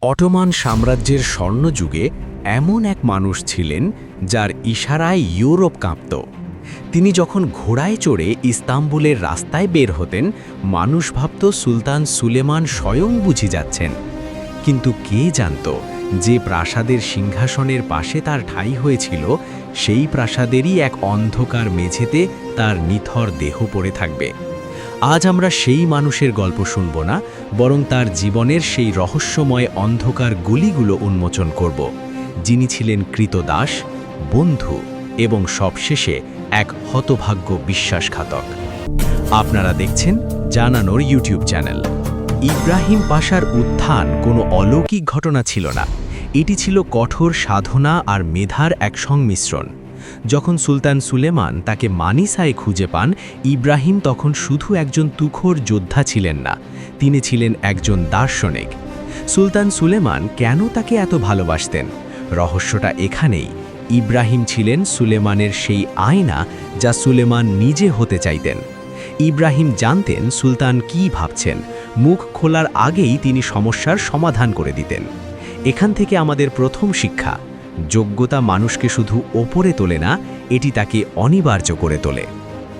Ottoman সাম্রাজ্যের স্বর্ণযুগে এমন এক মানুষ ছিলেন যার ইশারায় ইউরোপ কাঁপত। তিনি যখন ঘোড়ায় চড়ে ইস্তাম্বুলের রাস্তায় বের হতেন, মানুষ ভাবত সুলতান সুলেমান স্বয়ং বুঝি যাচ্ছেন। কিন্তু কে জানত যে প্রাসাদের সিংহাসনের পাশে তার ঠাঁই হয়েছিল, সেই প্রাসাদেরই এক অন্ধকার মেঝেতে তার নিথর দেহ পড়ে থাকবে। আজ আমরা সেই মানুষের গল্প শুনব না, বরং তার জীবনের সেই রহস্যময় অন্ধকার গুলিগুলো উন্মোচন করব, যিনি ছিলেন কৃতদাস, বন্ধু এবং সবশেষে এক হতভাগ্য বিশ্বাসঘাতক। আপনারা দেখছেন জানানোর ইউটিউব চ্যানেল। ইব্রাহিম পাশার উত্থান কোনো অলৌকিক ঘটনা ছিল না, এটি ছিল কঠোর সাধনা আর মেধার এক সংমিশ্রণ। যখন সুলতান সুলেমান তাকে মানিসায় খুঁজে পান, ইব্রাহিম তখন শুধু একজন তুখোর যোদ্ধা ছিলেন না, তিনি ছিলেন একজন দার্শনিক। সুলতান সুলেমান কেন তাকে এত ভালোবাসতেন? রহস্যটা এখানেই। ইব্রাহিম ছিলেন সুলেমানের সেই আয়না যা সুলেমান নিজে হতে চাইতেন। ইব্রাহিম জানতেন সুলতান কী ভাবছেন, মুখ খোলার আগেই তিনি সমস্যার সমাধান করে দিতেন। এখান থেকে আমাদের প্রথম শিক্ষা: যোগ্যতা মানুষকে শুধু ওপরে তোলে না, এটি তাকে অনিবার্য করে তোলে।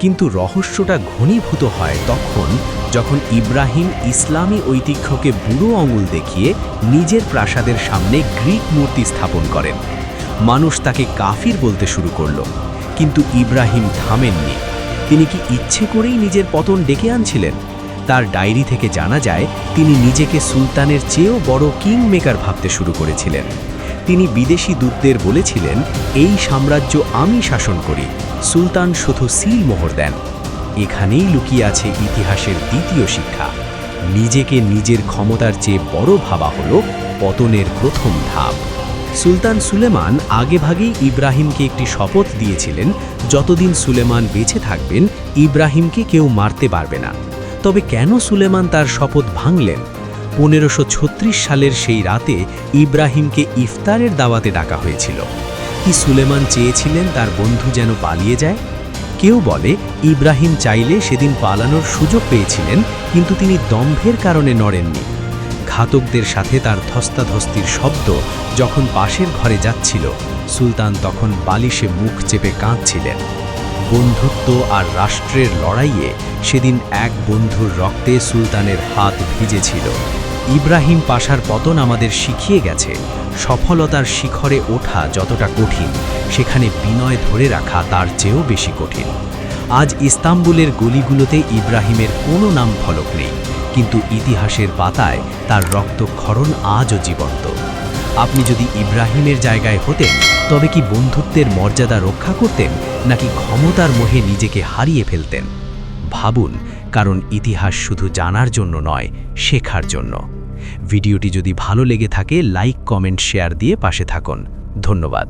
কিন্তু রহস্যটা ঘনীভূত হয় তখন যখন ইব্রাহিম ইসলামী ঐতিহ্যকে বুড়ো আঙুল দেখিয়ে নিজের প্রাসাদের সামনে গ্রিক মূর্তি স্থাপন করেন। মানুষ তাকে কাফির বলতে শুরু করল, কিন্তু ইব্রাহিম থামেননি। তিনি কি ইচ্ছে করেই নিজের পতন ডেকে আনছিলেন? তার ডায়েরি থেকে জানা যায় তিনি নিজেকে সুলতানের চেয়েও বড় কিং মেকার ভাবতে শুরু করেছিলেন। তিনি বিদেশি দূতদের বলেছিলেন, এই সাম্রাজ্য আমি শাসন করি, সুলতান শুধু সিল মোহর দেন। এখানেই লুকিয়ে আছে ইতিহাসের দ্বিতীয় শিক্ষা: নিজেকে নিজের ক্ষমতার চেয়ে বড় ভাবা হলো পতনের প্রথম ধাপ। সুলতান সুলেমান আগেভাগেই ইব্রাহিমকে একটি শপথ দিয়েছিলেন, যতদিন সুলেমান বেঁচে থাকবেন ইব্রাহিমকে কেউ মারতে পারবে না। তবে কেন সুলেমান তার শপথ ভাঙলেন? 1536 সালের সেই রাতে ইব্রাহিমকে ইফতারের দাওয়াতে ডাকা হয়েছিল। কি সুলেমান চেয়েছিলেন তার বন্ধু যেন পালিয়ে যায়? কেউ বলে ইব্রাহিম চাইলে সেদিন পালানোর সুযোগ পেয়েছিলেন, কিন্তু তিনি দম্ভের কারণে নড়েননি। ঘাতকদের সাথে তার ধস্তাধস্তির শব্দ যখন পাশের ঘরে যাচ্ছিল, সুলতান তখন বালিশে মুখ চেপে কাঁদছিলেন। বন্ধুত্ব আর রাষ্ট্রের লড়াইয়ে সেদিন এক বন্ধুর রক্তে সুলতানের হাত ভিজেছিল। ইব্রাহিম পাশার পতন আমাদের শিখিয়ে গেছে, সফলতার শিখরে ওঠা যতটা কঠিন, সেখানে বিনয় ধরে রাখা তার চেয়েও বেশি কঠিন। আজ ইস্তাম্বুলের গলিগুলোতে ইব্রাহিমের কোনো নাম ফলক নেই, কিন্তু ইতিহাসের পাতায় তার রক্তক্ষরণ আজও জীবন্ত। আপনি যদি ইব্রাহিমের জায়গায় হতেন, তবে কি বন্ধুত্বের মর্যাদা রক্ষা করতেন, নাকি ক্ষমতার মোহে নিজেকে হারিয়ে ফেলতেন? ভাবুন, কারণ ইতিহাস শুধু জানার জন্য নয়, শেখার জন্য। ভিডিওটি যদি ভালো লেগে থাকে, লাইক, কমেন্ট, শেয়ার দিয়ে পাশে থাকুন। ধন্যবাদ।